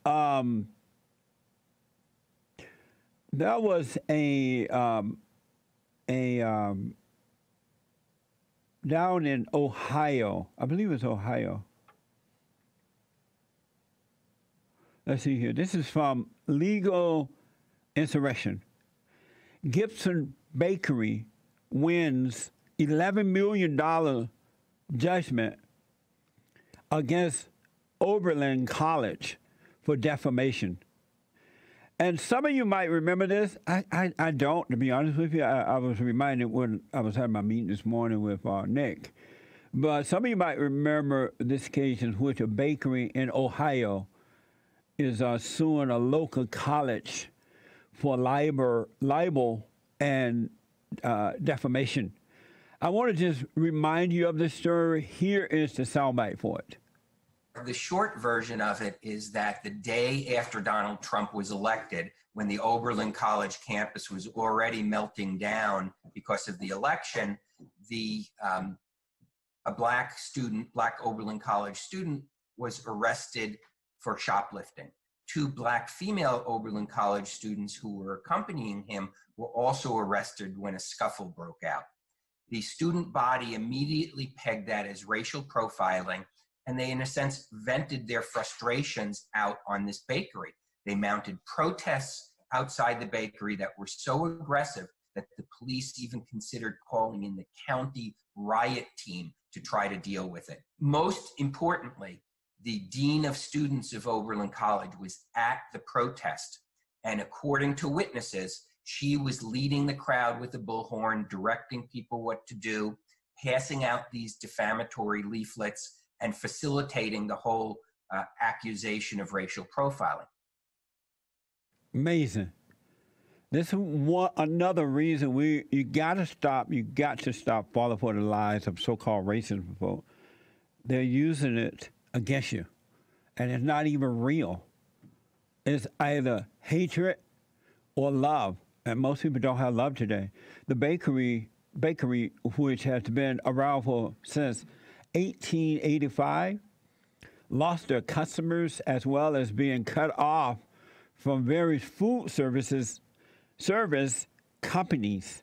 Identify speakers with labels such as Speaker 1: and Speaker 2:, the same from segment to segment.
Speaker 1: Um, that was a down in Ohio. I believe it's Ohio. Let's see here. This is from Legal Insurrection. Gibson Bakery wins $11 million judgment against Oberlin College for defamation. And some of you might remember this. I don't, to be honest with you. I was reminded when I was having my meeting this morning with Nick. But some of you might remember this case in which a bakery in Ohio is suing a local college for libel and defamation. I want to just remind you of this story. Here is the soundbite for it.
Speaker 2: The short version of it is that the day after Donald Trump was elected, when the Oberlin College campus was already melting down because of the election, a black Oberlin College student was arrested for shoplifting. Two black female Oberlin College students who were accompanying him were also arrested when a scuffle broke out. The student body immediately pegged that as racial profiling, and they, in a sense, vented their frustrations out on this bakery. They mounted protests outside the bakery that were so aggressive that the police even considered calling in the county riot team to try to deal with it. Most importantly, the dean of students of Oberlin College was at the protest, and according to witnesses, she was leading the crowd with a bullhorn, directing people what to do, passing out these defamatory leaflets, and facilitating the whole accusation of racial profiling.
Speaker 1: Amazing. This is another reason you got to stop falling for the lies of so-called racism folk. They're using it against you, and it's not even real. It's either hatred or love, and most people don't have love today. The bakery, which has been around since 1885, lost their customers as well as being cut off from various food service companies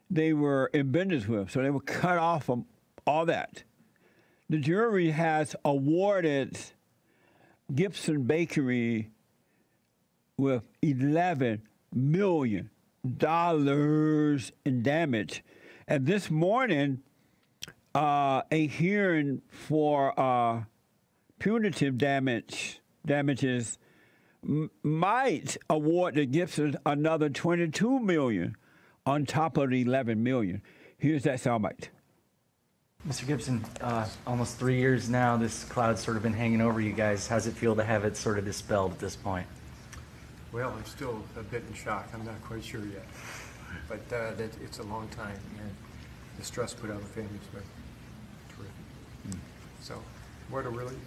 Speaker 1: they were in business with. So they were cut off from all that. The jury has awarded Gibson Bakery with $11 million in damage. And this morning, a hearing for punitive damages might award the Gibson another $22 million on top of the $11 million. Here's that soundbite.
Speaker 3: Mr. Gibson, almost 3 years now, this cloud's sort of been hanging over you guys. How's it feel to have it sort of dispelled at this point?
Speaker 4: Well, I'm still a bit in shock. I'm not quite sure yet. But it's a long time, and the stress put on the family's been terrific. So, what a relief.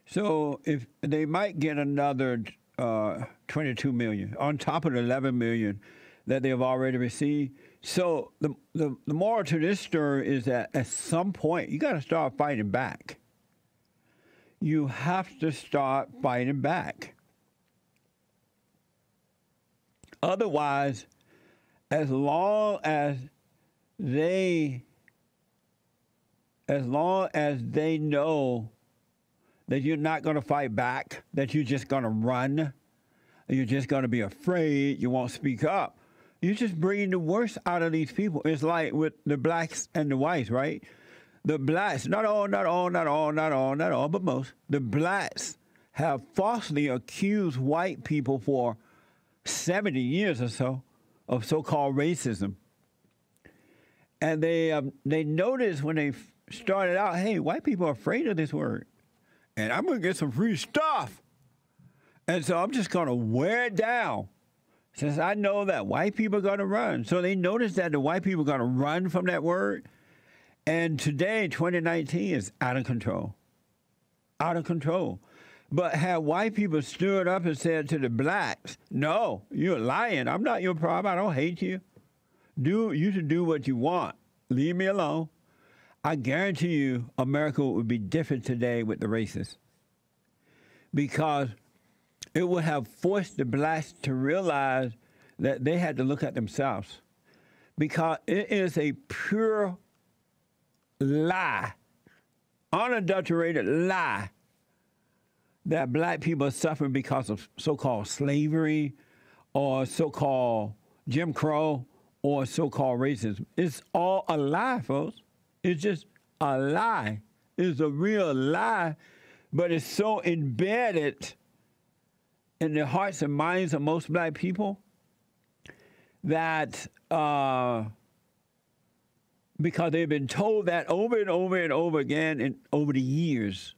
Speaker 1: So if they might get another $22 million on top of the $11 million that they have already received. So the moral to this story is that at some point you got to start fighting back. You have to start fighting back. Otherwise, as long as they know that you're not going to fight back, that you're just going to run, you're just going to be afraid, you won't speak up, you're just bringing the worst out of these people. It's like with the blacks and the whites, right? The blacks, not all, but most, the blacks have falsely accused white people for 70 years or so of so-called racism. And they noticed when they started out, hey, white people are afraid of this word. And I'm going to get some free stuff. And so I'm just going to wear it down since I know that white people are going to run. So they noticed that the white people are going to run from that word. And today, 2019, is out of control. Out of control. But had white people stood up and said to the blacks, no, you're lying. I'm not your problem. I don't hate you. You should do what you want. Leave me alone. I guarantee you America would be different today with the racists, because it would have forced the blacks to realize that they had to look at themselves, because it is a pure lie, unadulterated lie, that black people are suffering because of so-called slavery or so-called Jim Crow or so-called racism. It's all a lie, folks. It's just a lie. It's a real lie, but it's so embedded in the hearts and minds of most black people that because they've been told that over and over and over again and over the years,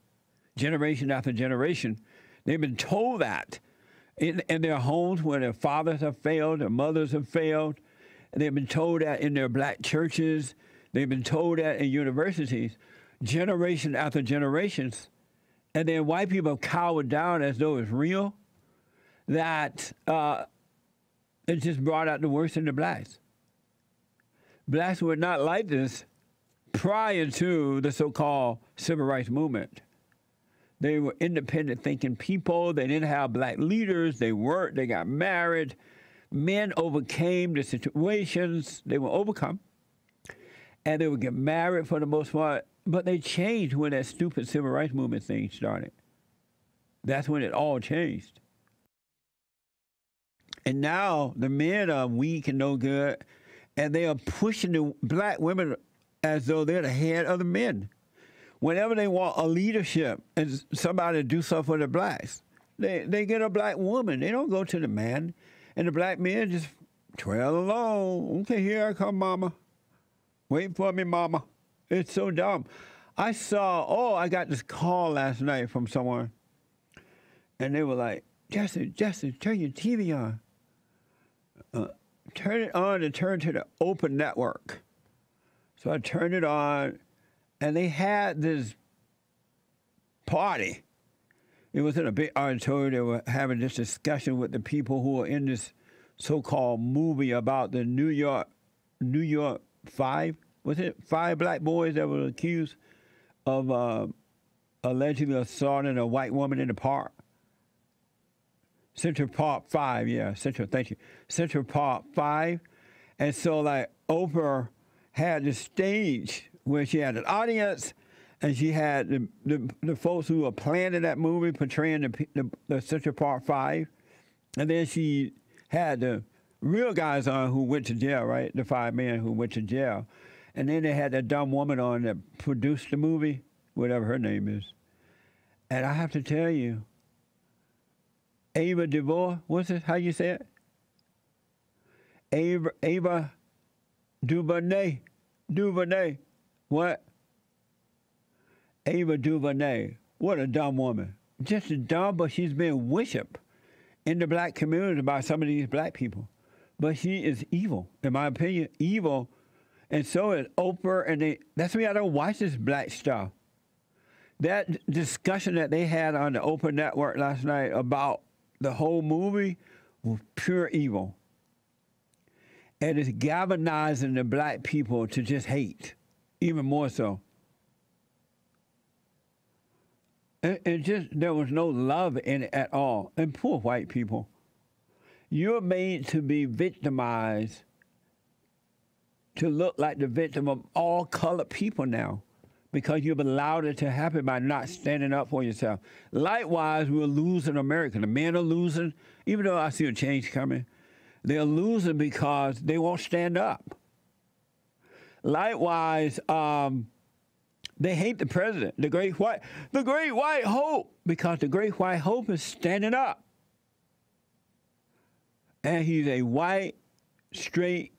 Speaker 1: generation after generation, they've been told that in their homes where their fathers have failed, their mothers have failed. They've been told that in their black churches. They've been told that in universities, generation after generations. And then white people have cowered down as though it's real, that it just brought out the worst in the blacks. Blacks were not like this prior to the so-called civil rights movement. They were independent thinking people. They didn't have black leaders. They worked. They got married. Men overcame the situations. They were overcome. And they would get married for the most part. But they changed when that stupid civil rights movement thing started. That's when it all changed. And now the men are weak and no good. And they are pushing the black women as though they're the head of the men. Whenever they want a leadership and somebody to do something for the blacks, they get a black woman. They don't go to the man. And the black men just trail along. Okay, here I come, mama. Wait for me, mama. It's so dumb. I got this call last night from someone. And they were like, Jesse, turn your TV on. Turn it on and turn to the open network. So I turned it on, and they had this party. It was in a big auditorium. They were having this discussion with the people who were in this so-called movie about the New York 5. Was it 5 black boys that were accused of allegedly assaulting a white woman in the park? Central Park 5, yeah, thank you. Central Park 5. And so, like, Oprah had the stage where she had an audience, and she had the folks who were planning that movie portraying the Central Park 5. And then she had the real guys on who went to jail, right? The 5 men who went to jail. And then they had that dumb woman on that produced the movie, whatever her name is. And I have to tell you, Ava DuVernay, what's it? How you say it? Ava DuVernay. What? Ava DuVernay. What a dumb woman. Just as dumb, but she's been worshipped in the black community by some of these black people. But she is evil, in my opinion, evil. And so is Oprah, and that's why I don't watch this black stuff. That discussion that they had on the Oprah network last night about the whole movie was pure evil. And it's galvanizing the black people to just hate, even more so. There was no love in it at all. And poor white people. You're made to be victimized, to look like the victim of all colored people now, because you've allowed it to happen by not standing up for yourself. Likewise, we're losing America. The men are losing, even though I see a change coming. They're losing because they won't stand up. Likewise, they hate the president, the great white hope, because the great white hope is standing up. And he's a white, straight,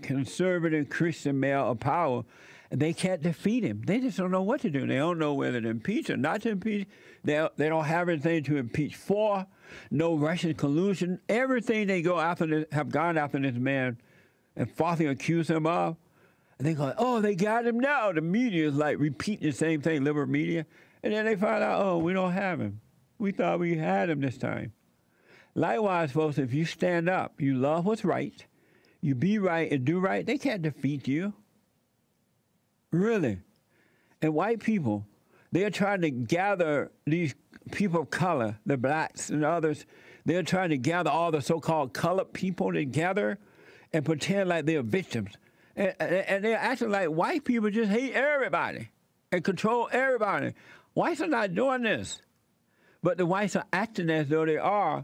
Speaker 1: conservative Christian male of power. They can't defeat him. They just don't know what to do. They don't know whether to impeach or not to impeach. They don't have anything to impeach for. No Russian collusion. Everything they have gone after this man and falsely accuse him of. And they go, oh, they got him now. The media is like repeating the same thing, liberal media. And then they find out, oh, we don't have him. We thought we had him this time. Likewise, folks, if you stand up, you love what's right, you be right and do right, they can't defeat you. Really. And white people, they're trying to gather these people of color, the blacks and others. They're trying to gather all the so-called colored people together and pretend like they're victims. And they're acting like white people just hate everybody and control everybody. Whites are not doing this. But the whites are acting as though they are.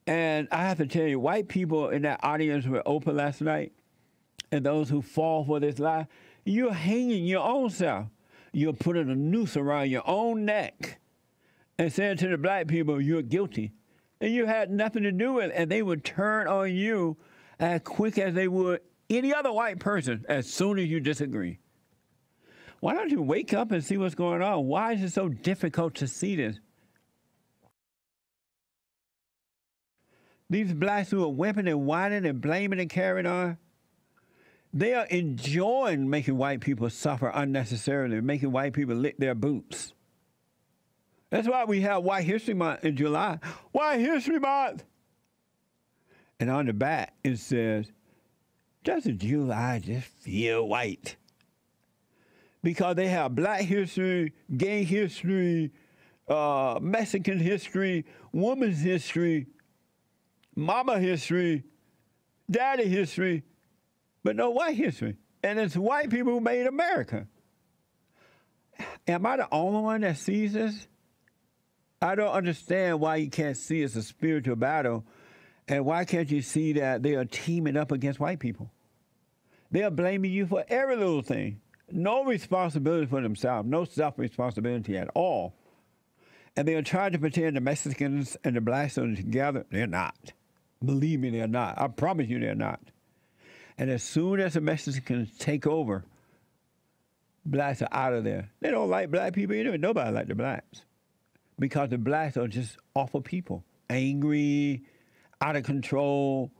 Speaker 1: And I have to tell you, white people in that audience were open last night, and those who fall for this lie, you're hanging your own self. You're putting a noose around your own neck and saying to the black people, you're guilty. And you had nothing to do with it, and they would turn on you as quick as they would any other white person as soon as you disagree. Why don't you wake up and see what's going on? Why is it so difficult to see this? These blacks who are whimping and whining and blaming and carrying on, they are enjoying making white people suffer unnecessarily, making white people lick their boots. That's why we have White History Month in July. White History Month! And on the back, it says, doesn't July just feel white? Because they have black history, gay history, Mexican history, women's history, mama history, daddy history, but no white history. And it's white people who made America. Am I the only one that sees this? I don't understand why you can't see it's a spiritual battle, and why can't you see that they are teaming up against white people? They are blaming you for every little thing. No responsibility for themselves, no self-responsibility at all. And they are trying to pretend the Mexicans and the blacks are together. They're not. Believe me, they're not. I promise you they're not. And as soon as the Mexicans take over, blacks are out of there. They don't like black people either. Nobody likes the blacks. Because the blacks are just awful people. Angry, out of control,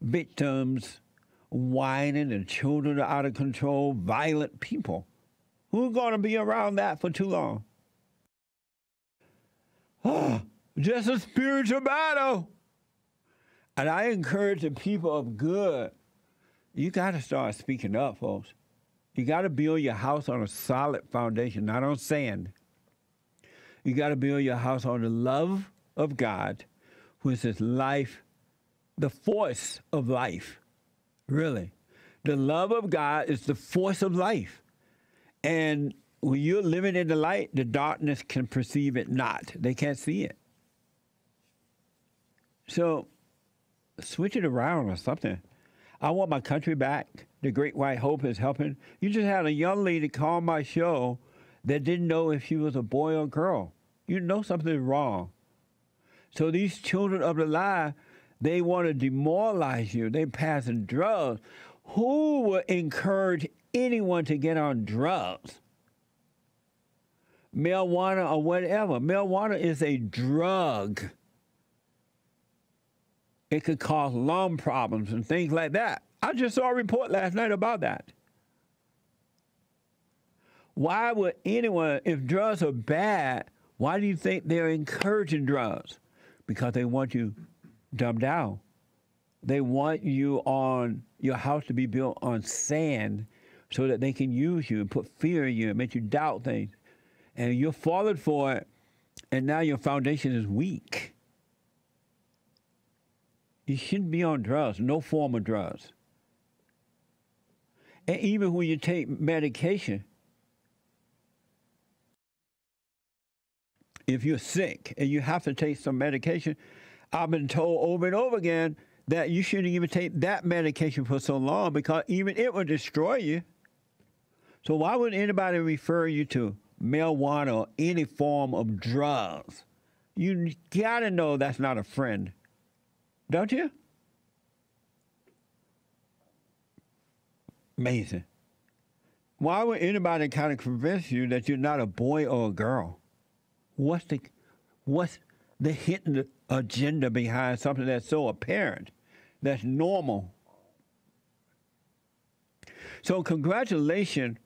Speaker 1: victims, whining, and children are out of control, violent people. Who's going to be around that for too long? Oh, just a spiritual battle. And I encourage the people of good, you got to start speaking up, folks. You got to build your house on a solid foundation, not on sand. You got to build your house on the love of God, which is life, the force of life, really. The love of God is the force of life. And when you're living in the light, the darkness can perceive it not. They can't see it. So switch it around or something. I want my country back. The Great White Hope is helping. You just had a young lady call my show that didn't know if she was a boy or girl. You know something's wrong. So these children of the lie, they want to demoralize you. They're passing drugs. Who would encourage anyone to get on drugs? Marijuana or whatever. Marijuana is a drug. It could cause lung problems and things like that. I just saw a report last night about that. Why would anyone, if drugs are bad, why do you think they're encouraging drugs? Because they want you dumbed down. They want you on your house to be built on sand so that they can use you and put fear in you and make you doubt things. And you're falling for it, and now your foundation is weak. You shouldn't be on drugs, no form of drugs. And even when you take medication, if you're sick and you have to take some medication, I've been told over and over again that you shouldn't even take that medication for so long because even it will destroy you. So why would anybody refer you to marijuana or any form of drugs? You gotta know that's not a friend. Don't you? Amazing. Why would anybody kind of convince you that you're not a boy or a girl? What's the hidden agenda behind something that's so apparent, that's normal? So congratulations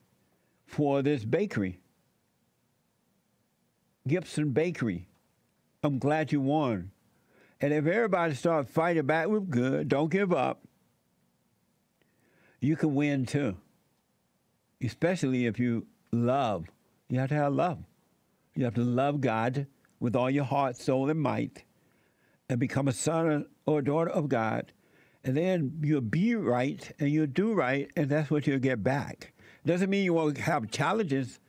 Speaker 1: for this bakery, Gibson Bakery. I'm glad you won. And if everybody starts fighting back with good, don't give up, you can win too. Especially if you love You have to have love. You have to love God with all your heart, soul, and might, and become a son or a daughter of God. And then you'll be right and you'll do right, and that's what you'll get back. Doesn't mean you won't have challenges,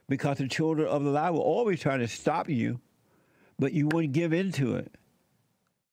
Speaker 1: because the children of the light will always try to stop you, but you wouldn't give in to it.